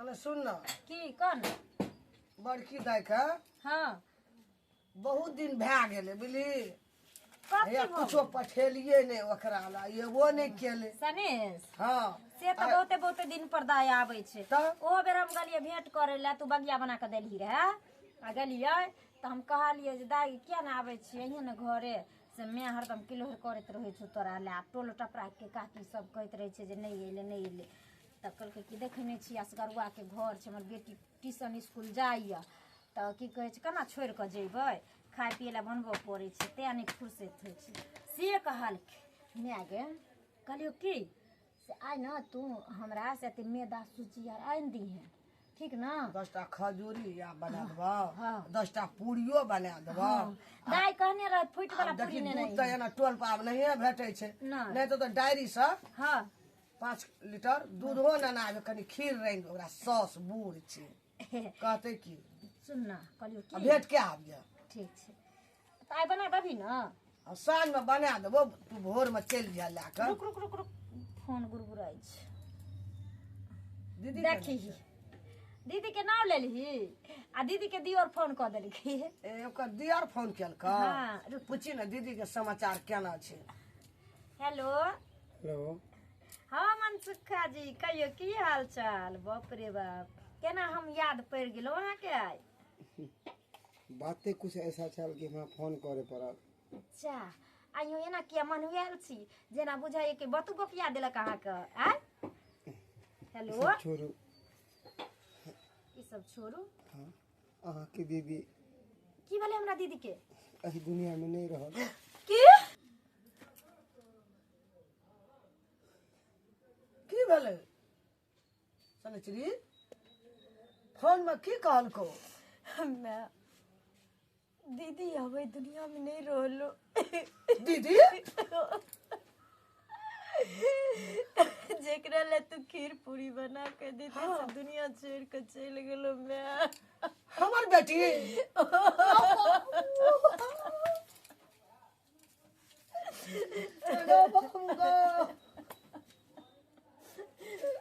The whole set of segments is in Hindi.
माने सुन ना की कौन बड़की दाई का हाँ बहुत दिन भै गेले बुझली कब या कुछो पठेलिए ने ओकरा ला ये वो नहीं केले सनेश हाँ से तो बहुते बहुते दिन पर दाय आवे छे तब ओ बेर हम गलिए भेंट करे ला तू बगिया बना के देलही रहे आ गलिए तो हम कहलिए जे दाई किया ना आवे छी यही ने घरे से मैं हरदम किलोहर करत रहे छु तोरा ला टोल टपरा के काकी सब कहत रहे छे जे नहीं एले तब कहलकै कि देखने छी असगरुआ के घर छे हमर बेटी ट्यूशन स्कूल जाइए तो की कहे छे केना छोड़ के जेबै खाए पिए ला बनबो पड़े छे ते नहीं फुर्सत होइ छे से कहलकै मैं गे कहलियो की से आइ ना तू हमरा से ते मैदा सूजी आर आनि दीहे ठीक ना 10टा खजूरी या बना देबा हाँ। 10टा पूरियो बना देबा दाई कहने रह फुट वाला पूरी देखी ने दूध नहीं तो एना टोल पाव नहीं भेटे छे नहीं। नहीं तो डायरी से हाँ 5 लीटर दूधो न नाबे कनी खीर रंग ओकरा सॉस बूढ़ छे कहते की सुन ना कहलियो अब की भेट के आब जा ठीक छे तो आइ बना देबी ना आ साँझ में बना देबो तू भोर में चल जा लाकर रुक रुक रुक रुक फोन गुरगुराई छे दीदी देखी दीदी के नाम लेलही आ दीदी के दियोर फोन क देलखी ओकर दियार फोन केलका हाँ, रुक। पूछी ना दीदी के समाचार केना छे हेलो हेलो हाँ मनसुखा जी कहियो की हाल चाल बाप रे बाप केना हम याद पड़ गेलो अहाँ के आइ बातें कुछ ऐसा चल कि हमरा फोन करे पड़ल अच्छा आइयो एना किया मनहुआल छी जेना बुझाइए कि बतू बकिया देलक अहाँ के आइ हेलो सब छोड़ू ई सब छोड़ू हाँ अहाँ की दीदी की भेलै हमरा दीदी के एही दुनिया में नहीं रहल की भेले सनचरी फोन में की कहलको मैं दीदी हवे दुनिया में नहीं रहलो दीदी जेकरा ले तू खीर पूरी बना के देती से दुनिया छोड़ के चल गेलो मैं हमर बेटी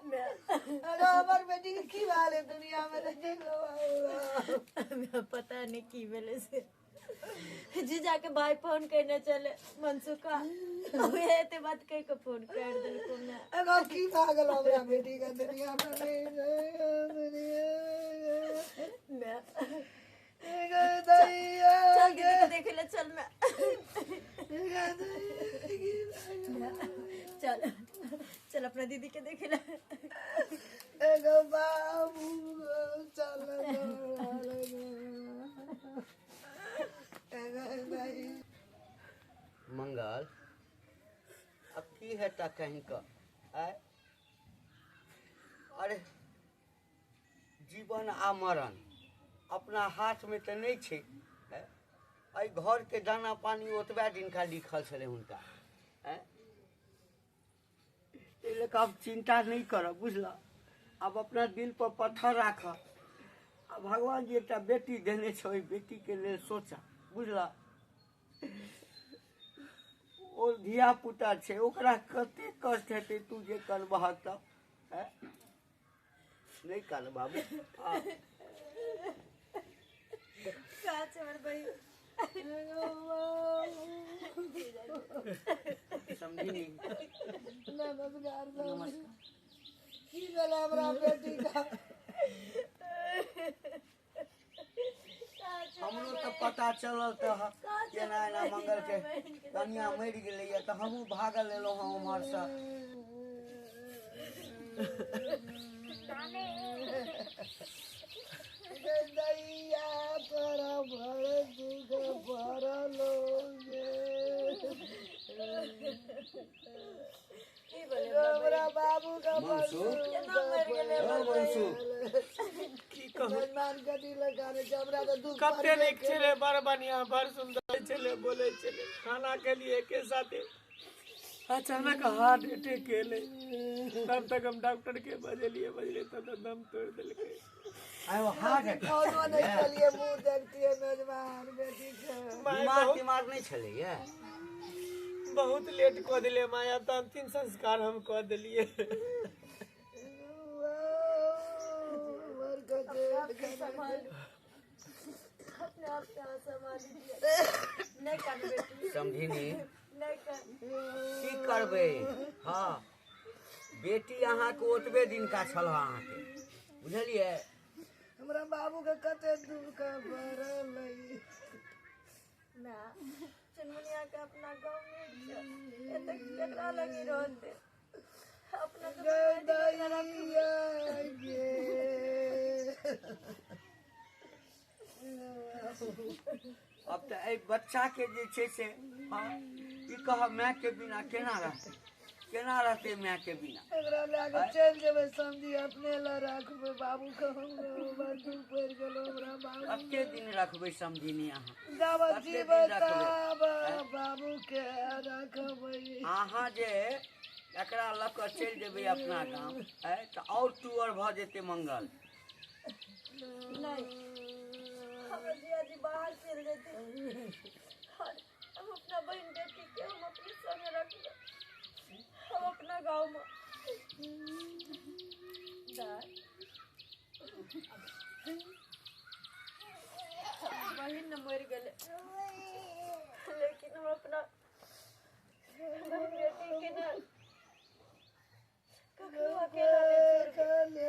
हमर बेटी के की हाल है दुनिया में मैं पता नहीं की भेले से जीजा के भाई फोन करने चले मनसुखा उहे ते बात कह के फोन कर देलको मैं एगो की पागल हमरा बेटी के दुनिया में नहीं मैं एगो दैया चल दीदी के देखे ले चल मैं चल चल अपना दीदी के देखे ले एगो बाबू चल मंगल अब की हेता कहीं का आय अरे जीवन आ मरण अपना हाथ में तो नहीं छे आई घर के दाना पानी ओतबे दिन का लिखल छले हुनका लेकिन अब चिंता नहीं कर बुझला अब अपना दिल पर पत्थर राख अब भगवान जी एक बेटी देने छे ओई बेटी के लिए सोचा बुझला ओ धिया पुता छे ओकरा कते कष्ट हेतै तू जे करबह तब नहीं कर बाबू का चमर भाई समझी नहीं नमस्कार की भेलै हमरा बेटी का हमरो तो पता चलल तो केना एना मंगल के कन्या मरि गेलै तो हमहूँ भागल एलहुँ हँ उम्हर से दैया पर भर दुख भरलो हमरा बाबू का मनसू की कहू मान कटी लगाने हमरा तो दुख कते नीक छले बड़ बढ़िया बड़ सुंदर छले बोले छले खाना के लिए के साथे अचानक हार्ट अटैक केले तब तक हम डॉक्टर के बजले तब दम तोड़ देलके आयो हार्ट कोनो नहीं चलिए मुंह देखती है मेजबान बेटी के बीमार तीमार नहीं छले ये बहुत लेट क दिले माया तो अंतिम संस्कार हम क दिलिए के संभाल अपने आप से हाथ संभाल लीजिए नहीं कर बेटी समझिनी नहीं कर की करबै हाँ बेटी अहाँके ओतबे दिनका छल अहाँके बुझलियै हमरा बाबू के कते दुख पड़ल ना चुनमुनिया के अपना गाँव में एते केकरा लगी रहते अपना तो अब तऽ एहि बच्चाके जे छै से हाँ ई कहब मायके बिना केना रहतै मायके बिना एकरा लागे चल जेबै समझी अपने ला राखबै बाबू के हमरा बड़ दुख पड़ि गेलो हमरा बाबू कते दिन रखबै समझिनी अहाँ जब कते जीबै दिन रखबै? तब बाबू के रखबै अहाँ जे एकरा लऽ कऽ चलि जेबै अपना गाँव तऽ आओर टूअर भऽ जेतै मंगल नहीं हमारे जिया जी बाहर चल देते और हम अपना बहन बेटी के हम अपने संग रखबे हम अपना गाँव में बहन न मर गए लेकिन हम अपना बहन बेटी के न कखनो अकेला नहीं छोड़बे।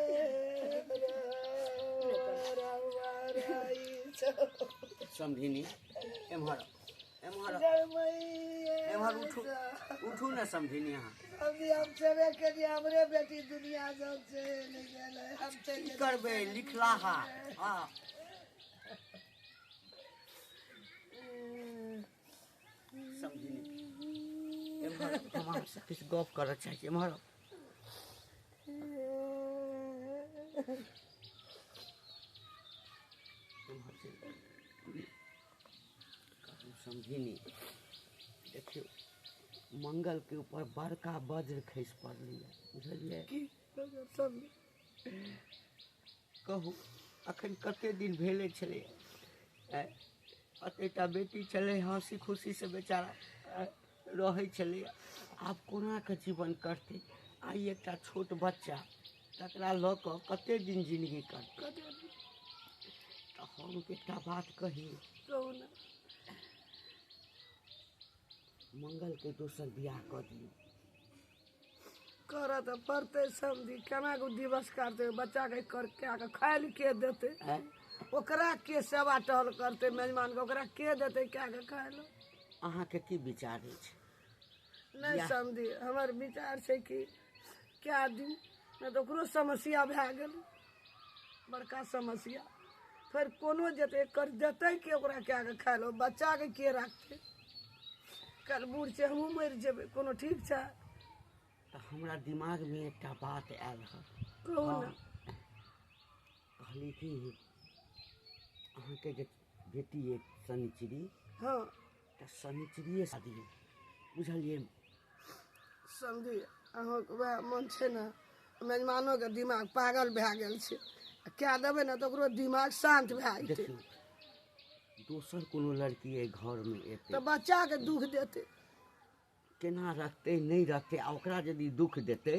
समझिनी एम्हर एम्हर एम्हर उठू न समझिनी अहाँ अभी हम चले के लिए हमरे बेटी दुनिया जब से नहीं गेले हम की चले करबै लिखलाहा हाँ समझिनी एम्हर हम अहाँसँ किछु गप करऽ चाहै छी एम्हर समझिनी देखियो मंगल के ऊपर बड़का वज्र खसि पड़लै बुझलियै कहू अखन कते दिन भेले छलै कतेटा बेटी छलै हँसी खुशी से बेचारा रहै छलै आब कोना कऽ जीवन करतै आइ एकटा छोट बच्चा तकरा लऽ कऽ कते दिन जिंदगी करतै तऽ हम एकटा बात कही मंगल के दोसर बियाह कऽ दियौ करऽ तऽ पड़तै समझी केना को दिवस काटतै बच्चा के कर के खाय ले के देतै ओकरा के सेवा टहल करतै मेजबान के ओकरा के देतै क्या के खाय ले अहाँके की विचार अछि नहीं समझी हमर विचार छै कि क्या दिन नहीं तो ओकरो समस्या भए गेल बड़का समस्या फिर कोनो जेतै कर देतै कि ओकरा क्या के खाय लो बच्चा के राखतै कल बूढ़ छै हमहूँ मरि जेबै कोनो ठीक छै तऽ हमरा दिमागमे एकटा बात आयल हँ कहू ने कहली कि अहाँके जे बेटी अइ शनिचरी हाँ तऽ शनिचरिए शादी बुझलियै समझी अहाँके वएह मन छै ने मेजबानोके दिमाग पागल भए गेल छै क्या देबै ने तऽ ओकरो दिमाग शांत भए जेतै देखियौ दोसर कोनो लड़की अइ घरमे एतै तऽ बच्चाके दुख देतै केना रखतै नहि रखतै आ ओकरा यदि दुख देतै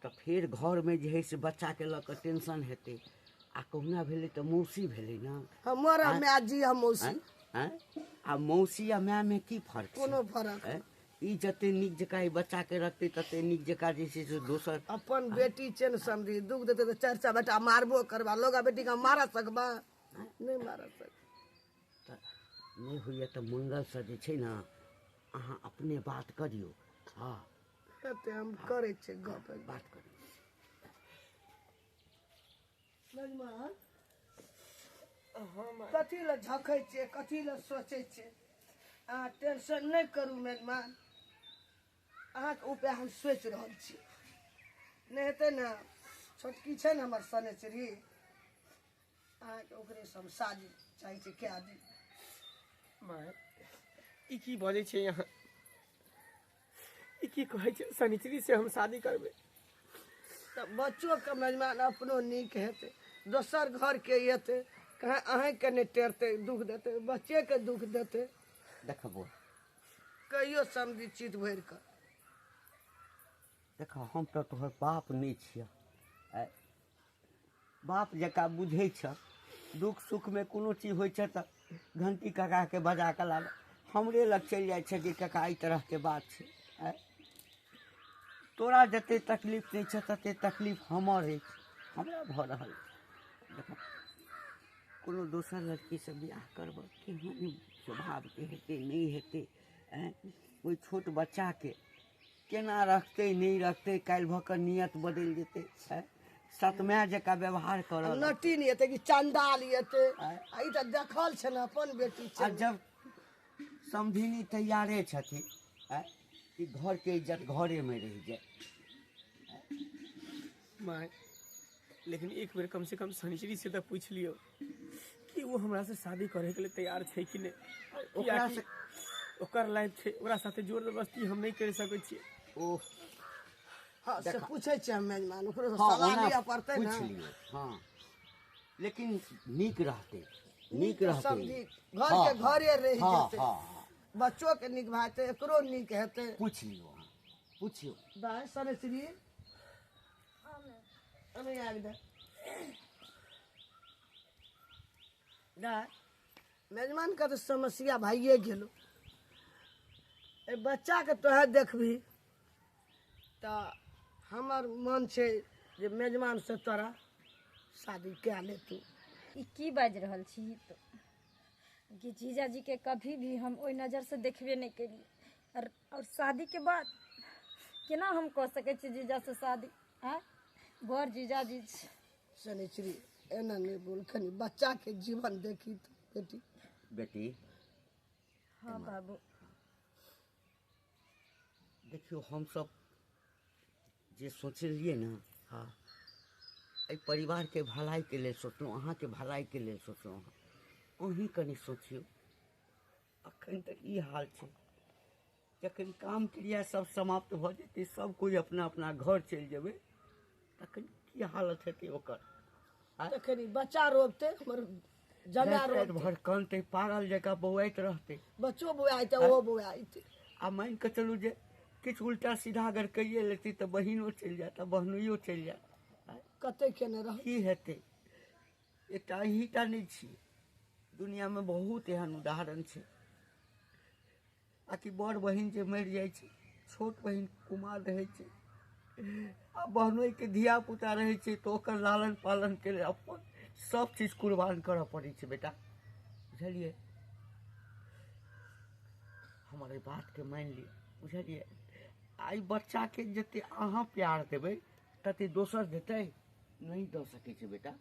तऽ फेर घरमे जे है से बच्चाके लऽ कऽ टेंशन हेतै आ कहुना भेलै तऽ मौसी भेलै ने हमर माय जी हम मौसी आ मौसी आ मायमे की फर्क छै कोनो फर्क ई जते नीक जकाँ ई बच्चाके रखतै तते नीक जकाँ जे छै से दोसर अपन बेटी छै ने समझी दुख देतै तऽ चारि चा बेटा मारबो करबा लोग बेटी के मारा सकबा नहीं मारा सकबा तऽ नहि होइए तऽ मंगलसँ जे छै ने अहाँ अपने बात करियौ हाँ एते हम करै छियै गप बात करियौ मेजबान कथी लए झखै छियै कथी लए सोचै छियै अहाँ टेंशन नहीं करू मेजबान अहाँके उपाय हम सोचि रहल छी नहीं हेतै ने छोटकी छै ने हमर शनिचरी अहाँके ओकरे से हम शादी चाहै छी क्या दी माय ई की बजै छै यहाँ ई की कहै छै शनिचरी से हम शादी करबै तऽ बच्चोके मेजबान अपनो नीक हेतै दोसर घरके एतै कहाँ अहेँके नहि टेरतै दुख देतै बच्चेके दुख देतै देखबो कहियो समझी चित भरि कऽ देख हम तऽ तोहर बाप नहि छियै बाप जकाँ बुझै छ दुख सुख में कोनो चीज होइ छै तऽ घंटी काका के बजा के लाबे हमरे लग चलि जाइ छै कि काका ई तरह के बात छै। आँय? तोरा जते तकलीफ नहीं छै तते तकलीफ हमर अछि, हमरा भऽ रहल छै। देखो कोनो दोसर लड़की से बियाह करब केहन स्वभाव के हेतै नहीं हेतै। आँय? कोई छोट बच्चा के केना रखते नहीं रखते, काल्हि भऽ कऽ नियत बदलि जेतै। आँय? सतमय जकाँ व्यवहार करल नटी नहीं हेतै कि चंडाल हेतै। ई तऽ देखल छै ने अपन बेटी आ छै। जब समधिनी तैयारे छथिन आँय, कि घर के इज्जत घरे में रह जाए। माय लेकिन एक बेर कम से कम शनिश्री से तो पूछ लियो कि वो हमरा से शादी करे के लिए तैयार छै कि नहीं। ओकरा कियाकि से ओकर लाइफ छै, ओकरा साथे जोर जबरदस्ती हम नहीं कर सकै छियै। ओ हाँ से पूछे छै हम मेजबान, ओकरो से हाँ सलाह ओना लिया पड़तै ना। पूछ लियो। हाँ लेकिन नीक रहते, नीक समझी रहते। घर हाँ, के घरे रह हाँ जेतै, हाँ हाँ बच्चों के नीक भाते एकरो नीक हेतै। पूछ लियो, हाँ, पूछियो। दाय सनेश्री अने आबि दे दाय मेजबान का तो समस्या भाइये गेलो। ए बच्चा के तोहे देखबी तऽ हमर मन छै जे मेजबान से तोरा शादी कए ले तू। ई की बाजि रहल छी तो कि जीजाजी के कभी भी हम ओइ नजर से देखबे नहीं केलिए, और शादी के बाद केना हम कह सकै छी जीजा से शादी। आँ बड़ जीजाजी छै। शनिश्री एना नहीं बोल, कनी बच्चा के जीवन देखी तू बेटी। बेटी हाँ बाबू देखियो हम सब जे सोचलिए ना, हाँ एहि परिवार के भलाई के लेल सोचलहुँ, अहाँ के भलाई के लेल सोचलहुँ। अहीं कनी सोचियो अखन तक ई हाल छै, जखन काम क्रिया सब समाप्त भऽ जेतै, सब कोई अपना अपना घर चलि जेबै, तखन की हालत हेतै ओकर। तखनी बच्चा रोपते हमर जमा राति रोपते, भर कानतै, पागल जकाँ बौआइत रहतै। बच्चो बुआते ओहो बुआते। आ मान कऽ चलू जे किछु उल्टा सीधा अगर कहिए लेती तऽ बहिनो चलि जायत आ बहनोइयो चलि जायत। कते केने रह की हेतै? एकटा अहींटा नहीं छियै, दुनिया में बहुत एहन उदाहरण छै। आ कि बड़ बहिन जे मरि जाइ छै, छोट बहिन कुमार रहै छै, आ बहनोई के धिया पुता रहै छै तऽ ओकर लालन पालन के लेल अपन सब चीज कुर्बान करऽ पड़ै छै बेटा, बुझलियै? हमर एहि बात के मानि लिअ, बुझलियै? आई बच्चा के जते अहाँ प्यार देबै तते दोसर देतै? नहीं दऽ सकै छै बेटा,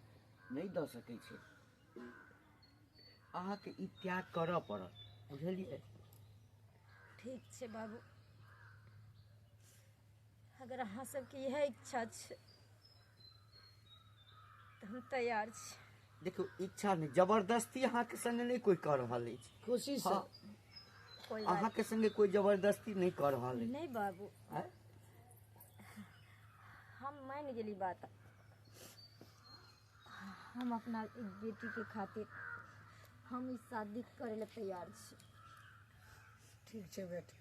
नहीं दऽ सकै छै। अहाँके ई त्याग करऽ पड़त, बुझलियै? ठीक छै बाबू, अगर अहाँ सबके यह इच्छा छै तऽ हम तैयार छी। देखियो इच्छा नहीं, जबरदस्ती अहाँके संगे नहीं कोई कऽ रहल अछि। खुशी से हाँ, कोई बात अहाँके संगे कोई जबरदस्ती नहीं कऽ रहल अछि। नहीं बाबू, आँय? हम मान गेली बात। हम अपना एक बेटी के खातिर हम इस शादी करे ला तैयार छी। ठीक छै बेटी,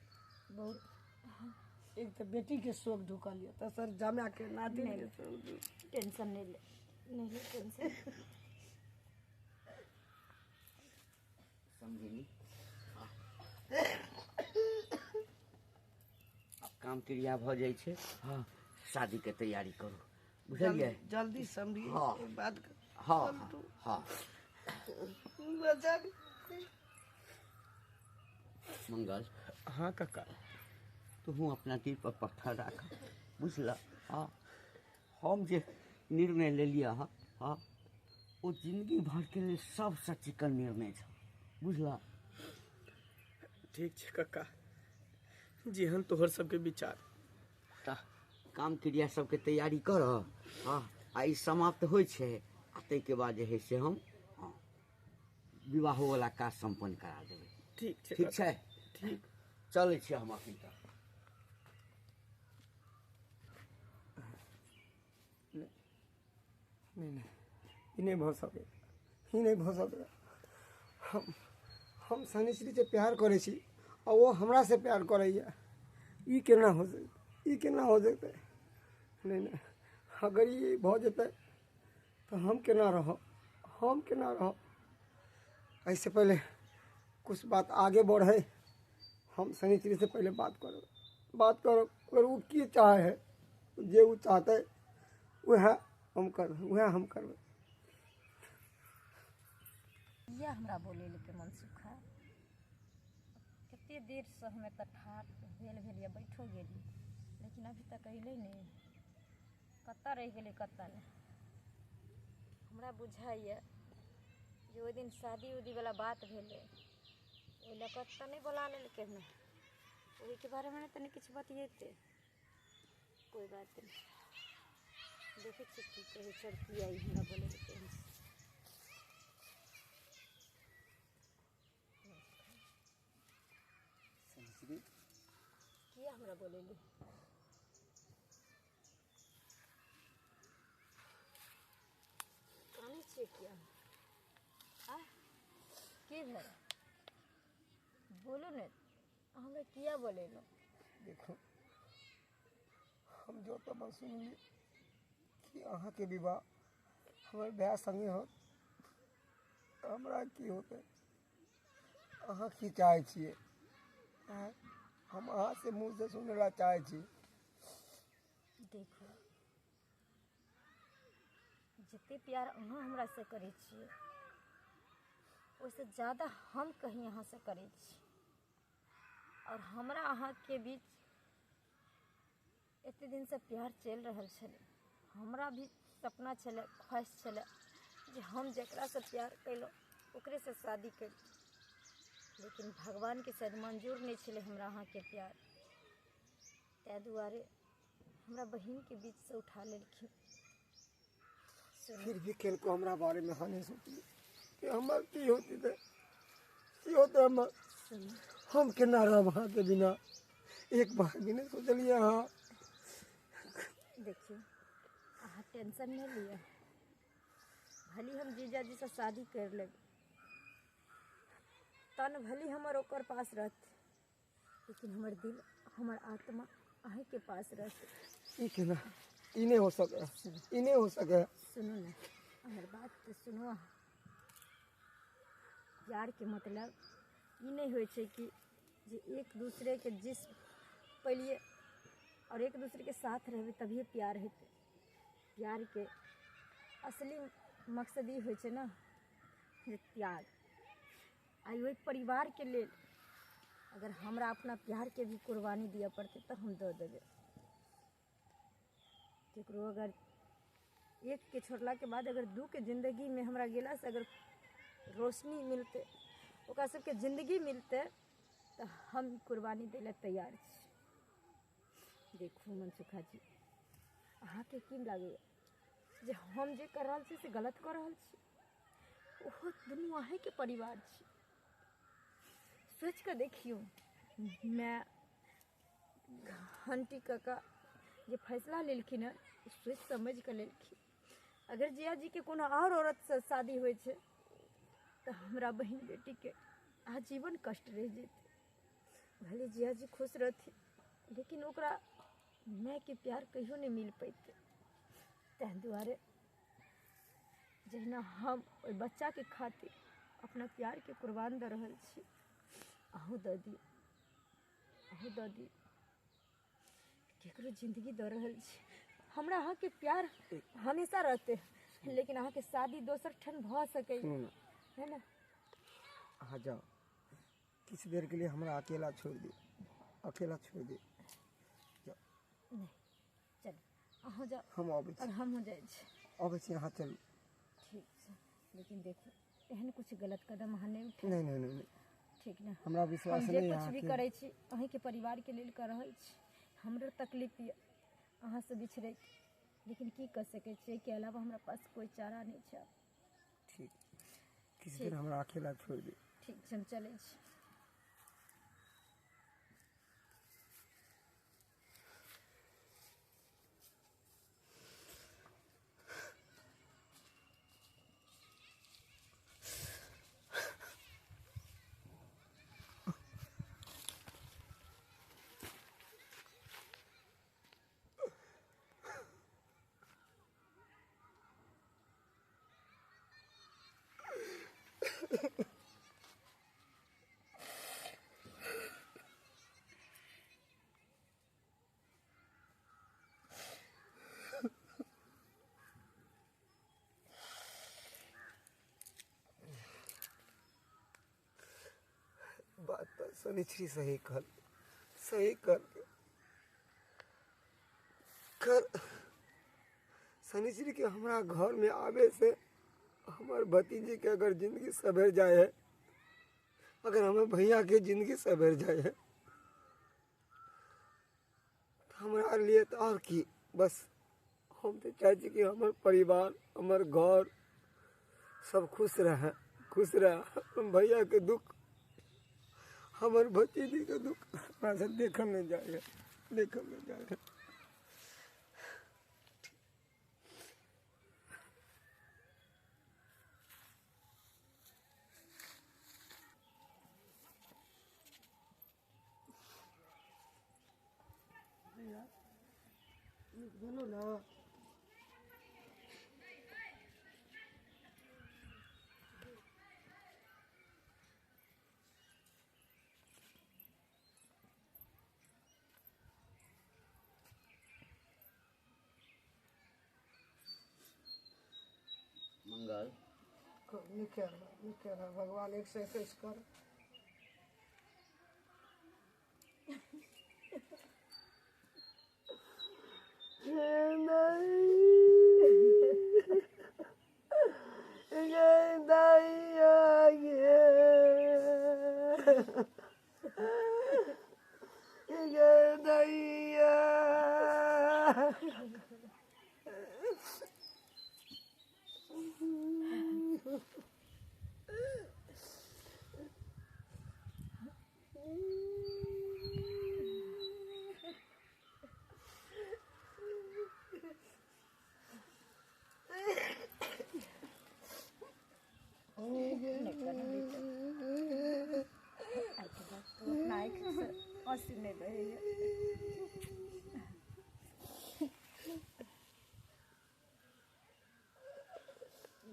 बहुत एक तो बेटी के शोक ढुकल ये तो सर जमा के नाती नहीं टेंशन नहीं ले, नहीं ले टेंशन। समझिनी? अब काम क्रिया भऽ जाइ छै, हाँ शादी के तैयारी करू, बुझलियै? जल्दी समझी हाँ। एक बात हाँ हाँ हाँ। बच्चा मंगल हाँ काका तू अपना दिल पर पत्थर राख, बुझल? हाँ हम जे निर्णय लेलिए हाँ हाँ वो जिंदगी भर के लिए सबसे चिकन निर्णय छै, बुझल? ठीक छै काका, जेहन तोहर सबके विचार। तऽ काम क्रिया सबके तैयारी कर, हाँ आ ई समाप्त होइ छै आ ताहिके बाद जे है से हम हाँ विवाहो वाला काज संपन्न करा देबै। ठीक छै ठीक काका, छै? ठीक। चलै छियै हम अखन तक। नहीं ई नहीं भऽ सकै, ई नहीं भऽ सकै। हम शनिश्री से प्यार करे छी और वो हमरा से प्यार करैया। ई केना हो सकतै? ई केना हो सकतै? नहीं नहीं, अगर ई भऽ जेतै तऽ हम केना रहब? हम केना रह ऐसे पहले कुछ बात आगे बढ़े, हम सनिचरी से पहले बात करो अगर वो की चाहे है जे वो चाहते वह हम करबै। यह हमरा बोले के मन सुखा कते देर से हमें तो ठाठ भेल या बैठो गेली, लेकिन अभी तक अइले नहीं। कत्ता रह गेलै कत्ता नहीं। हमरा बुझाइए जे ओहि दिन शादी उदी वाला बात भेलै, ओहि लऽ कऽ तऽ नहीं बोला लेलकै ने, ओहि के बारे में तनी किछु बतियेतै। कोई बात नहीं, देखे छी की कहे चढ़ती आई हमरा बोले के। किया हमरा बोलेली? काने छियै किया? की भेल? बोलो ने, हमरा किया बोलेलो? देखो हम जो तो सुनली कि अहाँ के विवाह हमारे भाई संगे हो, हमरा की होते अहाँ की चाहे छिए? हम अहाँ से मुँह से सुने ला चाहे छी। देखो जिते प्यार अहाँ हमरा से करे छिए, उससे ज़्यादा हम कहीं अहाँ से करे छी। और हमरा अहाँ के बीच एते दिन से प्यार चल रहा छले। हमरा भी सपना छले, ख्वाहिश छले जे हम जकरा से प्यार कैलो ओकरे से शादी कर, लेकिन भगवान के शायद मंजूर नहीं छले हमरा अहाँ के प्यार। तै दुआरे हमरा बहन के बीच से उठा लेलखिन। फिर भी केन को हमरा बारे में हानि सोचली कि हमार की होती थे, की होते हम केना रह वहाँ के बिना एक बार भी नहीं सोचलिए। हाँ देखिए अहाँ टेंशन नहीं लिया, भली हम जीजा जी से शादी कर ले, तन भली हमर ओकर पास रहते, लेकिन हमर दिल हमर आत्मा अहीं के पास रहते। ई केना ई नहीं हो सके, ई नहीं हो सके। सुनो ना हमर बात तो सुनो। प्यार के मतलब ई नहीं होय छै कि जे एक दूसरे के जिस पलिए और एक दूसरे के साथ रहबे तभी प्यार हेतै। प्यार के असली मकसद ई होय छै ना जे त्याग। आई ओहि परिवार के लेल अगर हमरा अपना प्यार के भी कुर्बानी दिया पड़ते तो हम दे देबे। केकरो अगर एक के छोड़ला के बाद अगर दू के जिंदगी में हमरा गेला से अगर रोशनी मिलते, ओकरा सबके जिंदगी मिलते, तो हम कुर्बानी दै ला तैयार छी। देखू मनसुखा जी, अहाँ के की लागैए जे हम जे कर रहल छी से गलत कर रहल छी? ओहो दुनू अहीं के परिवार छी। सोच के देखियो, मैं घंटी काका जे फैसला लेलखिन है सोच समझ के लेलखिन। अगर जिया जी के कोनो और औरत से शादी होय छै तो हमरा बहन बेटी के आजीवन कष्ट रह जेते। भले जिया जी खुश रहती, लेकिन ओकरा माय के प्यार कहियो नहीं मिल पैते। तै दुआरे जहिना हम ओहि बच्चा के खातिर अपना प्यार के कुर्बान दे रहल छी, अहूँ दऽ दी, अहूँ दऽ दी। केकरो जिंदगी दऽ रहल छी। हमरा अहाँ के प्यार हमेशा रहते, लेकिन अहाँ के शादी दोसर ठन भ सके है ना। आ जाओ किछ देर के लिए हमरा अकेला छोड़ दी, अकेला छोड़ दी। नहीं चल अहाँ जाओ, हम आबै छी, और हम हो जाए छी। आबै छी, अहाँ चलू। ठीक छै, लेकिन देखो एहन कुछ गलत कदम अहाँ नहीं उठाओ। नहीं नहीं नहीं, ठीक ना। हमरा विश्वास हम जे नहीं कुछ अहाँ भी के। करे छी अहीं के परिवार के लेल कर रहल छी। हमरो तकलीफ ये अहाँ से बिछड़े, लेकिन की कर सके छी, के अलावा हमरा पास कोई चारा नहीं छै। ठीक, किछ दिन हमरा अकेला छोड़ दी। ठीक छै, हम चले छी। शनिश्री सही कर शनिश्री के हमारा घर में आवे से हमार भतीजी के अगर जिंदगी सवेर जाए है, अगर हमारे भैया के जिंदगी सवेर जाए है, तो हमारा लिए तो और की बस हम तो चाहते कि हमारे परिवार हमारे घर सब खुश रहे। भैया के दुख हमारे भतीजी के दुख हमरा से देखल नहीं जाए। बोलो ना। मंगल लिखे रहा भगवान 121 कर।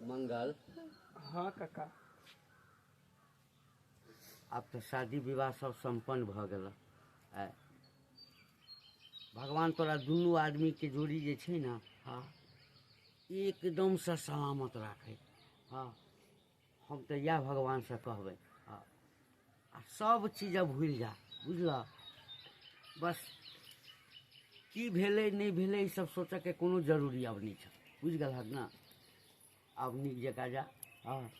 मंगल, हाँ काका, अब तो शादी विवाह सब संपन्न भ गेल। भगवान तोरा दुनू आदमी के जोड़ी जे छै ना, हाँ एकदम से सलामत राखे। हाँ हम तो यह भगवान से कहबै। हाँ आ सब चीज भूल जा, बुझल। बस की भेलै नहीं भेलै ई सब सोचे के कोनो जरूरी अब नहीं छै, बुझ गलहक ना। अब नीक जकाँ जा, हाँ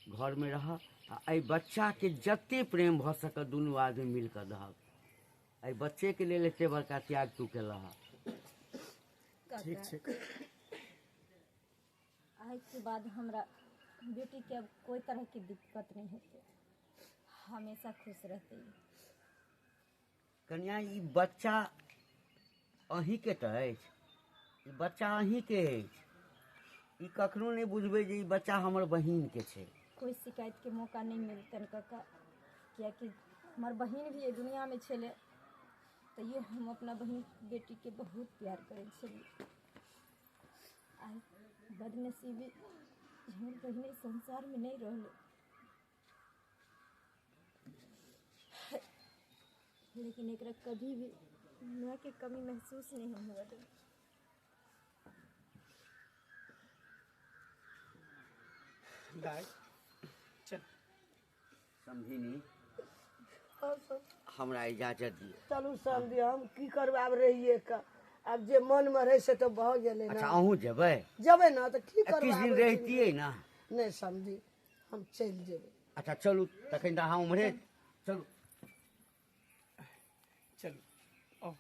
घर में रह। आई बच्चा के जते प्रेम भ सके दुनू आदमी मिलकर दहक। आई बच्चे के लेल एते बड़का त्याग तू के लह। ठीक छै। आज के बाद हमरा बेटी के अब कोई तरह की दिक्कत नहीं होते, हमेशा खुश रहते। कन्या ई बच्चा अहीं के तो अछि, ई बच्चा अहीं के अछि। ई कखनो नहीं बुझबै जे ई बच्चा हमर बहिन के छै। कोई शिकायत के मौका नहीं मिलतन काका, कियाकि हमार बहन भी ये दुनिया में छले, तो ये हम अपना बहन बेटी के बहुत प्यार करे छलिए। आज बदनसीबी हमर बहन संसार में नहीं रहले, लेकिन एकरा कभी भी माँ के कमी महसूस नहीं हुआ दे। दाई चल समझिनी, हाँ सब हमरा इजाजत दिए। चलू समझी, हम की करबै आब रहिए का। अब जे मन में रहे से तो भ गेले अच्छा ना। अहूँ जेबै? जबै ना तो की करबै। 21 दिन रहतियै ना। नहीं समझी, हम चल जेबै। अच्छा चलू तखन तऽ अहाँ उम्हरे चलू। चल आओ।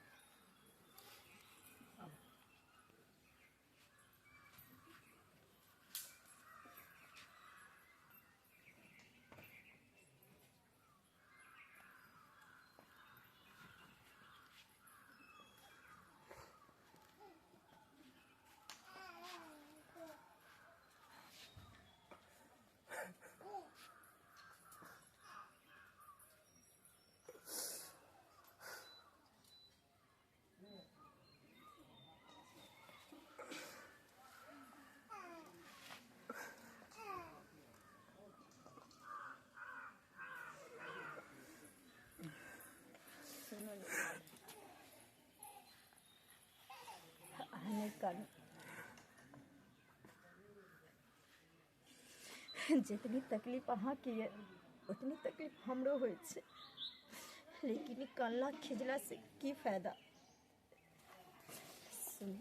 जितनी तकलीफ अहाँ की है उतनी तकलीफ हमरो होइ छै। लेकिन कानला खिजला से की फायदा। सुन,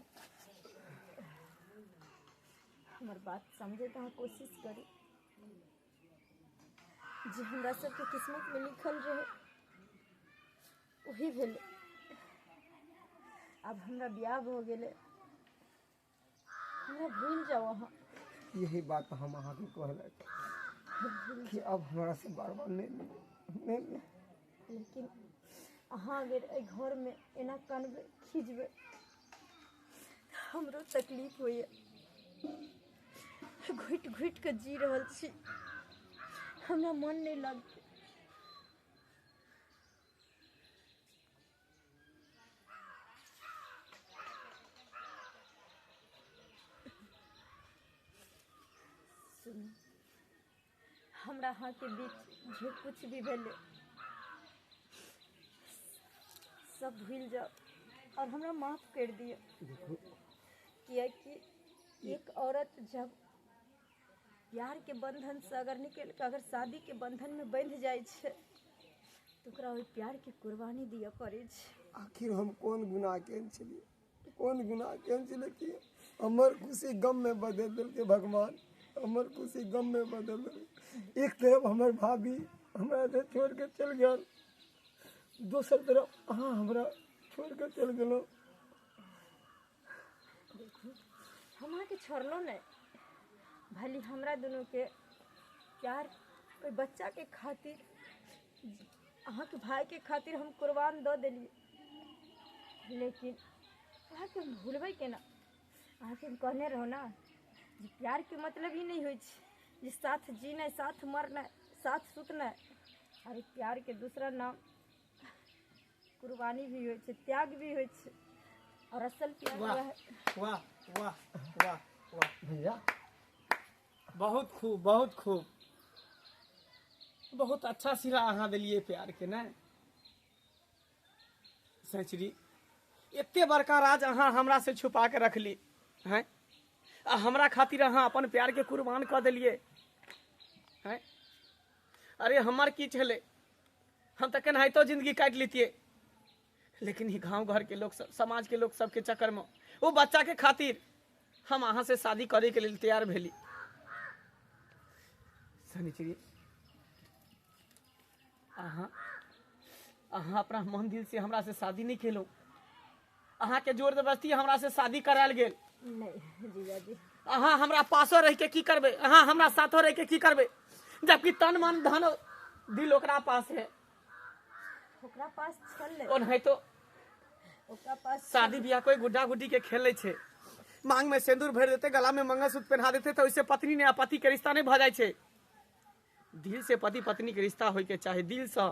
हमार बात समझे तो कोशिश करी। जे हमरा सबके किस्मत में लिखल रहे वही भेले। अब हमरा ब्याह हो गेले, हमरा भूल जाओ अहाँ। यही बात हम अहाँ के कहले कि अब हमारा से बार बार नहीं। लेकिन अहाँ अगर एहि घर में एना कानबे खिजबे हमरो तकलीफ होइए। घुटि घुटि के जी रहल छी, हमरा मन नहीं लगते। सुन, हमरा अहाँ के बीच जो कुछ भी भेले सब भूल जाओ और हमरा माफ कर दिए। कि एक औरत जब प्यार के बंधन से अगर निकल के अगर शादी के बंधन में बंध जाए छे तो ओकरा ओहि प्यार के कुर्बानी दिए पड़े छे। आखिर हम कौन गुनाह केन छलिए, कौन गुनाह केन छलिए कि हमर खुशी गम में बदल दिल के भगवान। हमर खुशी गम में बदल दिल। एक तरफ हमर भाभी हमरा से छोड़ के चल गया, दोसर तरफ अहाँ हमरा छोड़ के चल गेलो। हमरा के छोड़लो नहीं, भली हमरा दोनों के प्यार कोई बच्चा के खातिर, अहाँ के भाई के खातिर हम कुर्बान दे दिलिए। लेकिन अहाँ के हम भूलबे केना। अहाँ के हम कहने रहो ना जे प्यार के मतलब ही नहीं होय छै जे साथ जीना, साथ मरना, साथ सुतना। अरे प्यार के दूसरा नाम कुर्बानी भी होय छै, त्याग भी होय छै। और असल प्यार वाह वह है। वाह वाह वाह वाह, भैया बहुत खूब बहुत खूब, बहुत अच्छा सिरा अहाँ दिलिए प्यार के ने। सचरी एते बड़का राज अहाँ हमरा से छुपा के रखली हैं, आ हमरा खातिर अहाँ अपन प्यार के कुर्बान कर दिलिए हैं। अरे हमार की छले, हम तो केनाहितो जिंदगी काट लेतिए। लेकिन ही गांव घर के लोग सब, समाज के लोग सबके चक्कर में वो बच्चा के खातिर हम अहाँ से शादी करे के लिए तैयार भेली। सनिचरी अहाँ अपना मन दिल से हमरा से शादी नहीं केलो, अहाँ के जोर जबरदस्ती हमरा से शादी करायल गेल। नहीं जीजा जी, अहाँ हमरा पासो रह के की करबे, अहाँ हमरा साथो रह के की करबे, जबकि तन मन धन दिल ओकरा पास है। ओकरा पास छल और नहीं तो ओकरा पास शादी ब्याह कोई गुड्डा गुड्डी के खेले छे, मांग में सिंदूर भर देते, गला में मंगलसूत्र पहना देते, तो इससे पत्नी ने पति के रिश्ता नहीं भ जाय छे। दिल से पति पत्नी के रिश्ता होय के चाहे, दिल से,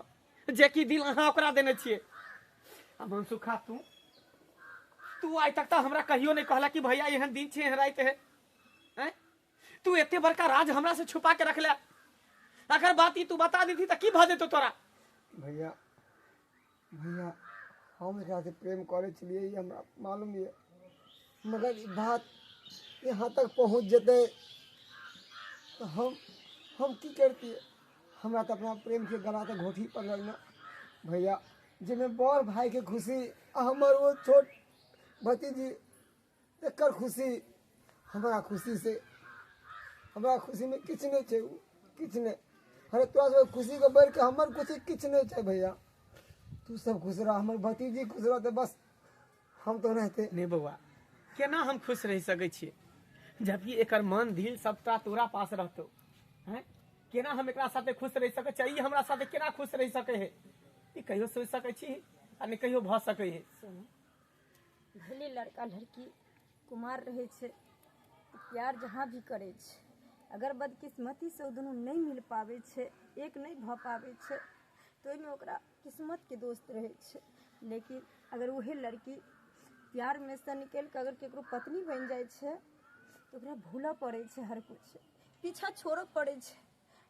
जे कि दिल अहाँ ओकरा देने छिए। अब हम सुखा तू आज तक तो हमरा कहियो नहीं कहला कि भैया एहन दिन छे, एहन रात है हैं? तू एते बड़का राज हमरा से छुपा के रख ले। अगर बात ई तू बता देती तो की भ जेतो तोरा। भैया भैया हम एकरा से प्रेम करे छलिए, ये हमरा मालूम है, मगर ई बात यहाँ तक पहुँच जते तो हम की करती। हमरा तो अपना प्रेम के गला तो घोटी पर लगना। भैया जिसमें बड़ भाई के खुशी, हमर वो छोट भतीजी एकर खुशी, हमरा खुशी में किछ नहीं छे, किछ नहीं। अरे तोरा सब खुशी के बढ़ के हमर खुशी किछ नहीं छे। भैया तू सब खुश रह, हमर भतीजी खुश रह, तो बस हम तो रहते। नहीं बउआ, केना हम खुश रह सके छिए जबकि एकर मन दिल सबटा तोरा पास रहतो हैं? केना हम एकरा साथे खुश रह सके चाहिए, हमरा साथे केना खुश रह सके है? ई कहियो सोच सके छी आ नहीं कहियो भ सके है। सुनो, भले लड़का लड़की कुमार रहे छे तो प्यार जहाँ भी करे छे, अगर बदकिस्मती से दोनों नहीं मिल पावे छे, एक नहीं भ पावे छे, तो ओहिमे ओकरा किस्मत के दोस्त रहे छे। लेकिन अगर वही लड़की प्यार में से निकल के अगर केकरो पत्नी बन जाए छे तो ओकरा भूला पड़े छे, हर कुछ पीछा छोड़ पड़े छे,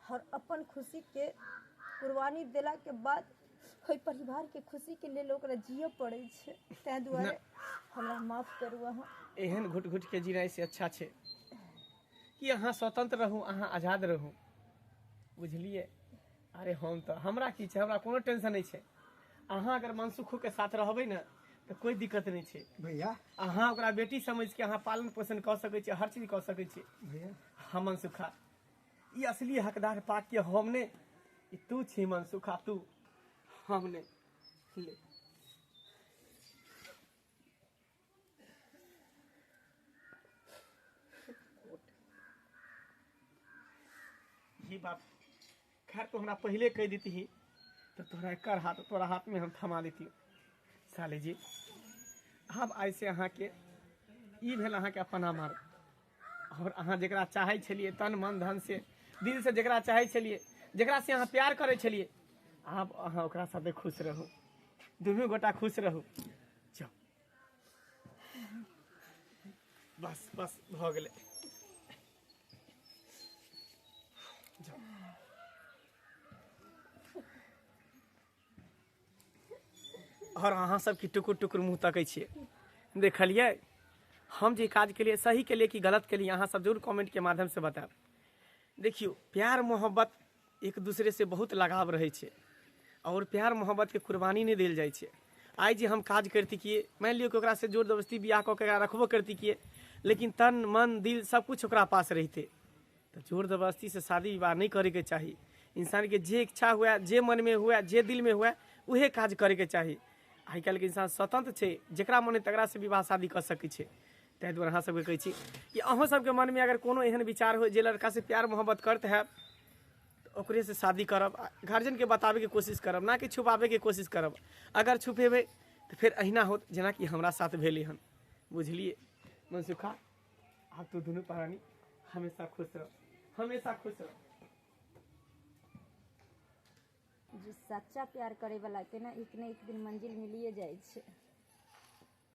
और अपन खुशी के कुर्बानी देला के बाद कोई परिवार के खुशी के लिए ओकरा जिये पड़े छे। तै दुआरे हमरा माफ करू। अहाँ एहन घुट घुट के जीनाइ से अच्छा छे कि अहाँ स्वतंत्र रहू, अहाँ आजाद रहू, बुझलिए। अरे हम तो हमरा की छे, हमरा कोनो टेंशन नहीं छे। अहाँ अगर मनसुखो के साथ रहबै ने तो कोई दिक्कत नहीं छै भैया अहाँ ओकरा बेटी समझ के अहाँ पालन पोषण कऽ सकै छी हर चीज कऽ सकै छी भैया हम मनसुखा ई असली हकदार पाक के हम ने ई तू छी मनसुखा तू हम ने ले ये बात खैर तो हमरा पहले कह देती ही तो तोरा हाथ में हम थमा देती साले जी अब ऐसे अहाँ के ई भेल अहाँ के अपन हमार और अहाँ जकरा चाहै छलिए तन मन धन से दिल से जकरा चाहै छलिए जकरा से अहाँ प्यार करै छलिए आब अहाँ ओकरा साथे खुश रहू दुनू गोटा खुश रहू जाओ बस बस भ गेलै और अहाँ सब की टुकुर टुकुर मुँह तकै छियै देखलिए हम जे काज के लिए सही के लिए कि गलत के लिए अहाँ सब जरूर कमेंट के माध्यम से बताएब देखियो प्यार मोहब्बत एक दूसरे से बहुत लगाव रहे छै और प्यार मोहब्बत के कुर्बानी नहीं देल जाइ छै आइ जे हम काज करती किए मान लियो कि ओकरा से जोर जबरदस्ती बियाह कऽ के रखबो करती किए लेकिन तन मन दिल सब कुछ ओकरा पास रहते तो जोर जबरदस्ती से शादी विवाह नहीं करे के चाहिए इंसान के जे इच्छा हुआ जे मन में हुआ जे दिल में हुआ उहे काज करे के चाहिए आइ काल्हि के इंसान स्वतंत्र छै जकरा मन तकरा से विवाह शादी कर सकै छै ताहि दुआरे अहाँ सबके कहै छी कि अहाँ सबके मन में अगर कोनो एहन विचार हो जे लड़का से प्यार मोहब्बत करते है तो ओकरे से शादी करब गार्जियन के बताबे के कोशिश करब ना कि छुपाबे के कोशिश करब अगर छुपेबै तो फिर अहिना होत जेना कि हमरा साथ भेलै हन बुझलिए मनसुखा आप तो दोनों प्राणी हमेशा खुश रहो हमेशा खुश रहो जो सच्चा प्यार करे वाला के ना एक न एक दिन मंजिल मिलिए जाए छै।